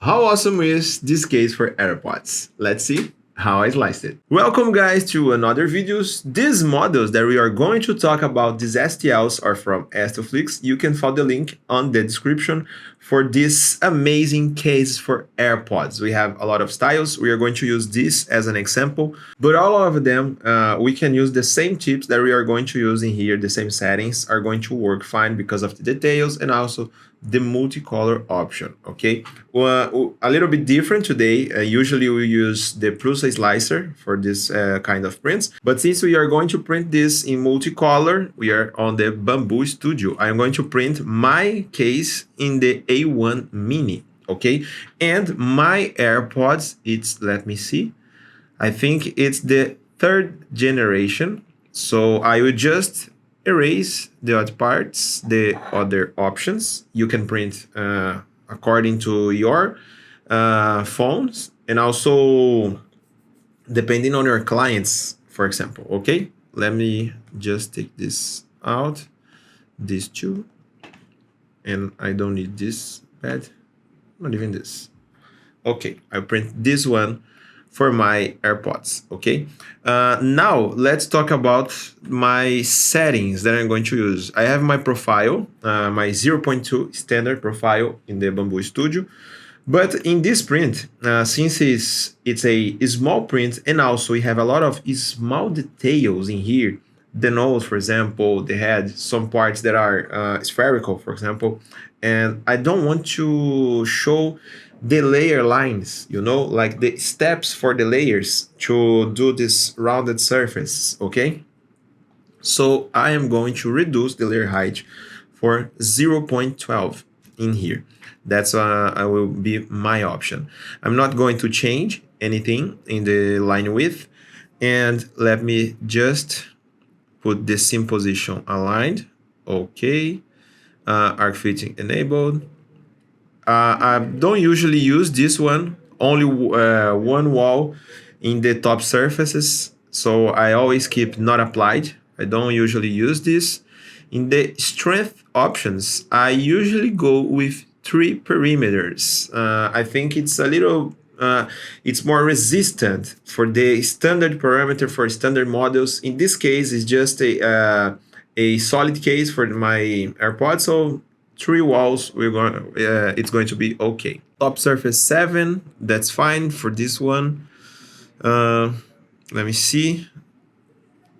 How awesome is this case for Airpods? Let's see how I sliced it. Welcome guys to another videos. These models that we are going to talk about, these STLs are from Estoflix. You can find the link on the description for this amazing case for Airpods. We have a lot of styles. We are going to use this as an example, but all of them, we can use the same tips that we are going to use in here. The same settings are going to work fine because of the details and also the multicolor option. Okay, well, a little bit different today. Usually we use the Prusa slicer for this kind of prints, but since we are going to print this in multicolor, we are on the Bamboo Studio. I'm going to print my case in the A1 Mini. Okay, and my AirPods, it's, let me see, I think it's the 3rd generation. So I will just erase the other parts, the other options. You can print according to your phones and also depending on your clients, for example. Okay, let me just take this out, these two, and I don't need this pad, not even this. Okay, I print this one for my AirPods. Okay, now let's talk about my settings that I'm going to use. I have my profile, my 0.2 standard profile in the Bamboo Studio. But in this print, since it's a small print and also we have a lot of small details in here, the nose, for example, the head, some parts that are spherical, for example, and I don't want to show the layer lines, you know, like the steps for the layers to do this rounded surface, okay? So I am going to reduce the layer height for 0.12 in here. That's I will be my option. I'm not going to change anything in the line width. And let me just put the sim position aligned. Okay. Arc fitting enabled. I don't usually use this one, only one wall in the top surfaces. So I always keep not applied. I don't usually use this. In the strength options, I usually go with 3 perimeters. I think it's a little, it's more resistant for the standard parameter for standard models. In this case, it's just a solid case for my AirPods. So 3 walls, it's going to be okay. Top surface 7, that's fine for this one. Let me see.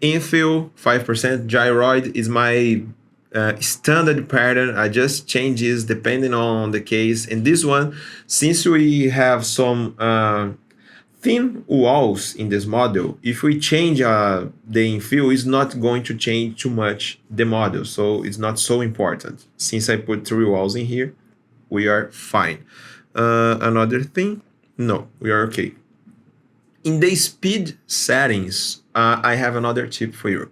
Infill 5%. Gyroid is my standard pattern. I just change this depending on the case. And this one, since we have some thin walls in this model, if we change the infill, it's not going to change too much the model, so it's not so important. Since I put 3 walls in here, we are fine. Another thing, no, we are okay. In the speed settings, I have another tip for you.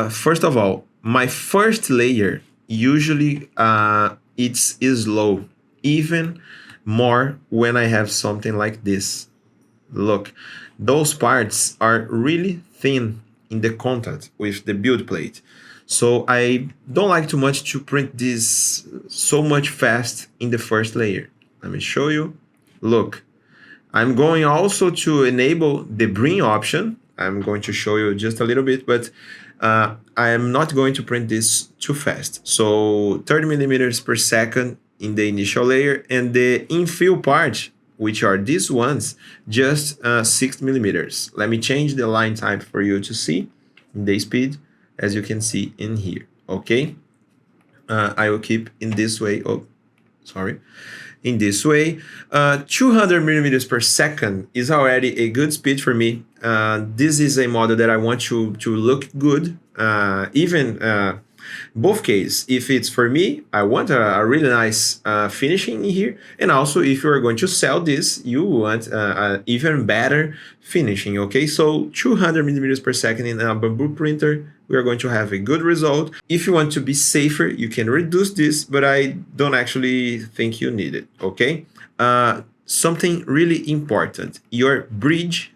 First of all, my first layer usually it's slow, even more when I have something like this. Look, those parts are really thin in the contact with the build plate. So I don't like too much to print this so much fast in the first layer. Let me show you. Look, I'm going also to enable the bring option. I'm going to show you just a little bit, but I am not going to print this too fast. So 30 millimeters per second in the initial layer, and the infill part, which are these ones, just 6 millimeters. Let me change the line type for you to see in the speed, as you can see in here, okay? I will keep in this way, oh, sorry. In this way, 200 millimeters per second is already a good speed for me. This is a model that I want to look good, even both cases. If it's for me, I want a really nice finishing in here, and also if you are going to sell this, you want even better finishing. Okay, so 200 millimeters per second in a bamboo printer, we are going to have a good result. If you want to be safer, you can reduce this, but I don't actually think you need it. Okay, something really important: your bridge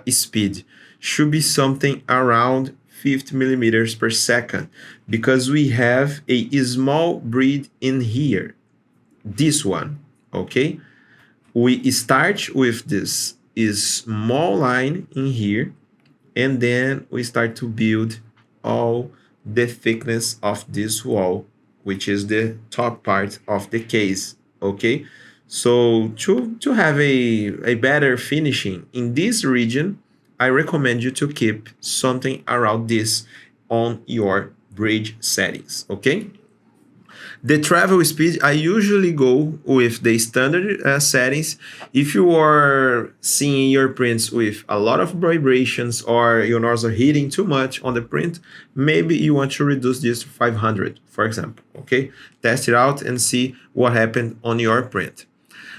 speed should be something around 50 millimeters per second, because we have a small breed in here, this one. okay? We start with this small line in here, and then we start to build all the thickness of this wall, which is the top part of the case, okay? So to have a better finishing in this region, I recommend you to keep something around this on your bridge settings, okay? The travel speed, I usually go with the standard settings. If you are seeing your prints with a lot of vibrations or your nodes are hitting too much on the print, maybe you want to reduce this to 500, for example, okay? Test it out and see what happened on your print.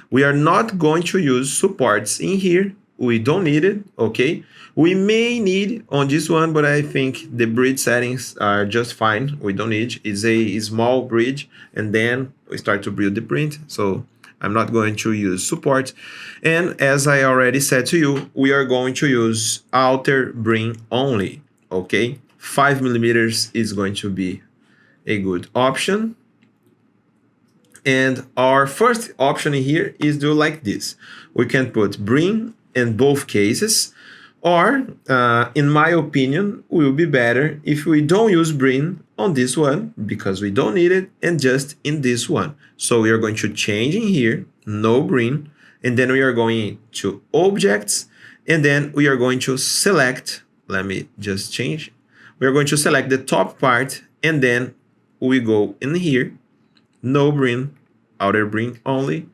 We are not going to use supports in here. We don't need it, okay? We may need on this one, but I think the bridge settings are just fine. We don't need, it's a small bridge, and then we start to build the print. So I'm not going to use support. And as I already said to you, we are going to use outer brim only, okay? 5 millimeters is going to be a good option. And our first option here is do like this. We can put brim in both cases, or in my opinion, will be better if we don't use brim on this one because we don't need it, and just in this one. So we are going to change in here, no brim, and then we are going to objects, and then we are going to select, let me just change. We are going to select the top part, and then we go in here, no brim, outer brim only,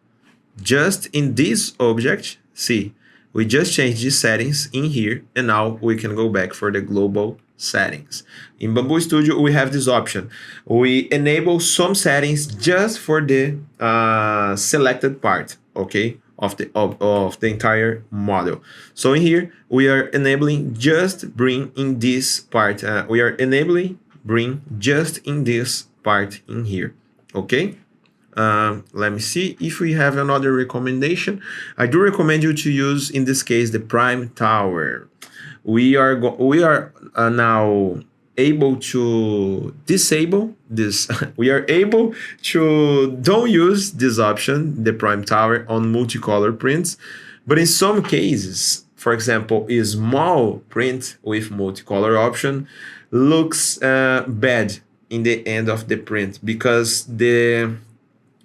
just in this object. See, we just changed the settings in here, and now we can go back for the global settings. In Bamboo Studio, we have this option. We enable some settings just for the selected part, okay, of the entire model. So in here, we are enabling just bring in this part. We are enabling bring just in this part in here, okay? Let me see if we have another recommendation. I do recommend you to use, in this case, the prime tower. We are now able to disable this. We are able to don't use this option, the prime tower, on multicolor prints. But in some cases, for example, a small print with multicolor option looks bad in the end of the print because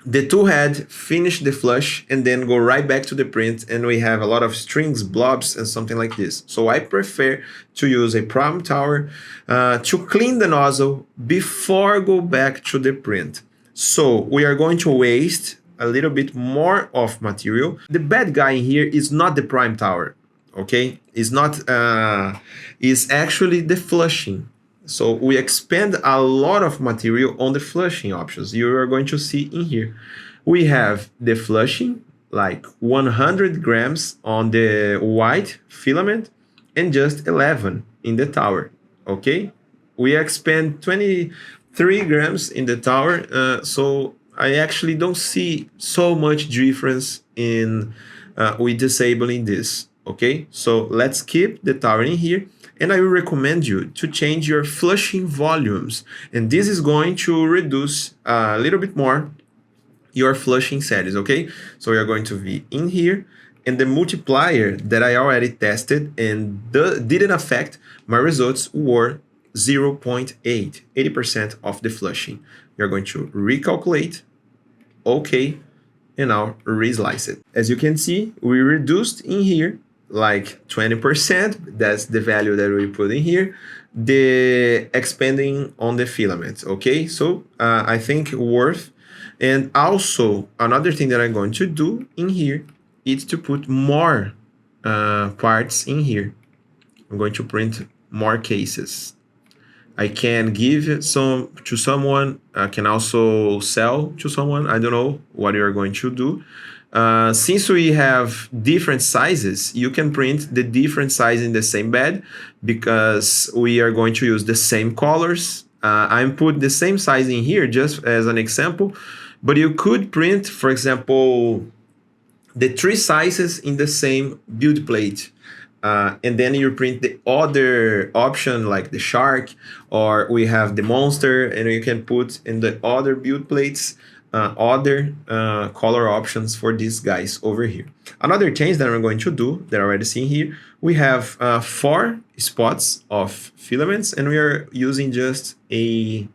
the tool head finish the flush and then go right back to the print, and we have a lot of strings, blobs, and something like this. So I prefer to use a prime tower to clean the nozzle before go back to the print. So we are going to waste a little bit more of material. The bad guy here is not the prime tower, okay? It's not, it's actually the flushing. So we expand a lot of material on the flushing options. You are going to see in here. We have the flushing, like 100 grams on the white filament and just 11 in the tower, okay? We expand 23 grams in the tower, so I actually don't see so much difference in with disabling this, okay? So let's keep the tower in here. And I will recommend you to change your flushing volumes. And this is going to reduce a little bit more your flushing settings, okay? So we are going to be in here. And the multiplier that I already tested and didn't affect my results were 0.8, 80% of the flushing. You're going to recalculate, okay, and now reslice it. As you can see, we reduced in here like 20%, that's the value that we put in here, the expanding on the filament, okay? So I think worth. And also another thing that I'm going to do in here is to put more parts in here. I'm going to print more cases. I can give some to someone, I can also sell to someone. I don't know what you're going to do. Since we have different sizes, you can print the different size in the same bed because we are going to use the same colors. I'm put the same size in here just as an example, but you could print, for example, the 3 sizes in the same build plate. And then you print the other option like the shark, or we have the monster, and you can put in the other build plates other color options for these guys over here. Another change that I'm going to do, that I already seen here, we have 4 spots of filaments, and we are using just 3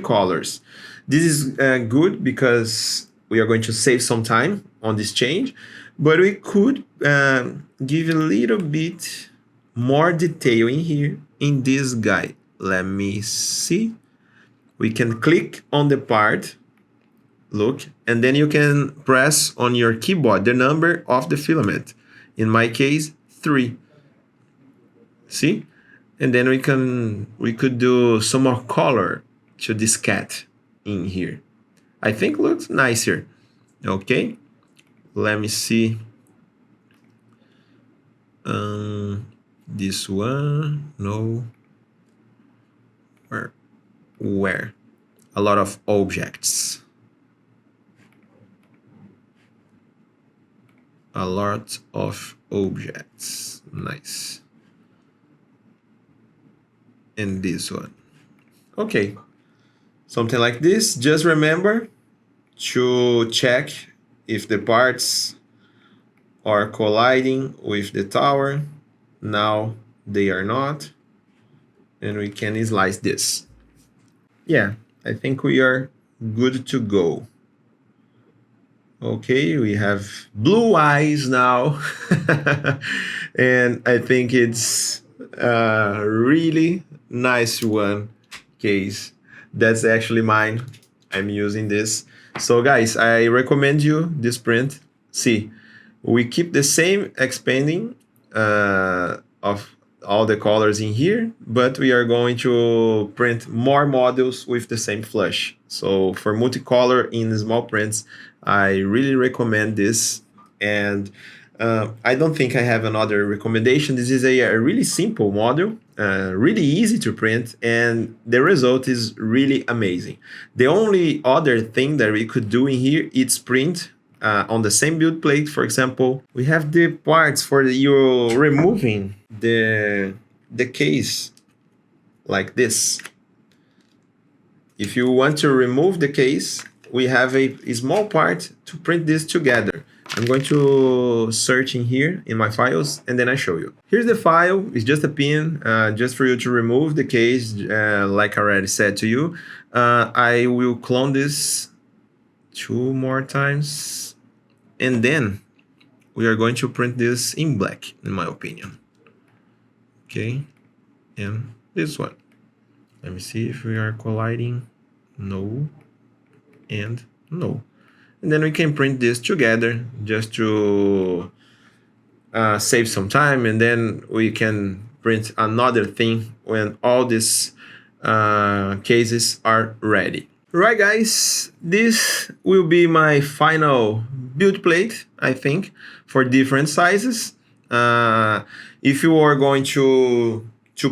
colors. This is good because we are going to save some time on this change, but we could give a little bit more detail in here in this guy. Let me see. We can click on the part, look, and then you can press on your keyboard the number of the filament. In my case, 3. See? And then we could do some more color to this cat in here. I think looks nicer. Okay, let me see. This one, no. Where? A lot of objects. A lot of objects. Nice. And this one. Okay. Something like this. Just remember to check if the parts are colliding with the tower. Now they are not. And we can slice this. Yeah, I think we are good to go. Okay, we have blue eyes now. And I think it's a really nice one case. That's actually mine. I'm using this. So guys, I recommend you this print. See, we keep the same expanding of all the colors in here, but we are going to print more models with the same flush. So for multicolor in small prints, I really recommend this. And I don't think I have another recommendation. This is a really simple model, really easy to print, and the result is really amazing. The only other thing that we could do in here is print on the same build plate. For example, we have the parts for you removing the case like this. If you want to remove the case, we have a small part to print this together. I'm going to search in here in my files, and then I show you. Here's the file. It's just a pin, just for you to remove the case, like I already said to you. I will clone this 2 more times, and then we are going to print this in black, in my opinion. Okay, and this one. Let me see if we are colliding. No, and no. And then we can print this together just to save some time, and then we can print another thing when all these cases are ready. Right guys, this will be my final build plate, I think, for different sizes. If you are going to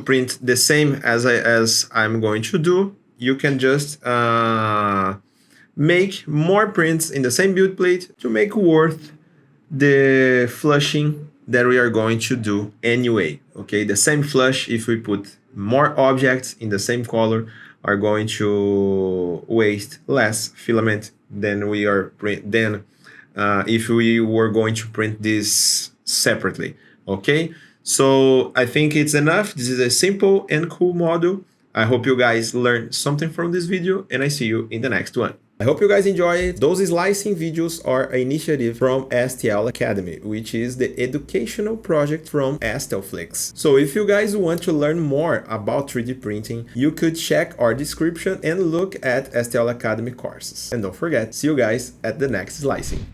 print the same as I'm going to do, you can just make more prints in the same build plate to make worth the flushing that we are going to do anyway. Okay, the same flush, if we put more objects in the same color, are going to waste less filament than we are if we were going to print this separately. Okay, so I think it's enough. This is a simple and cool model. I hope you guys learned something from this video, and I see you in the next one. I hope you guys enjoy it. Those slicing videos are an initiative from STL Academy, which is the educational project from STLflix. So if you guys want to learn more about 3D printing, you could check our description and look at STL Academy courses. And don't forget, see you guys at the next slicing.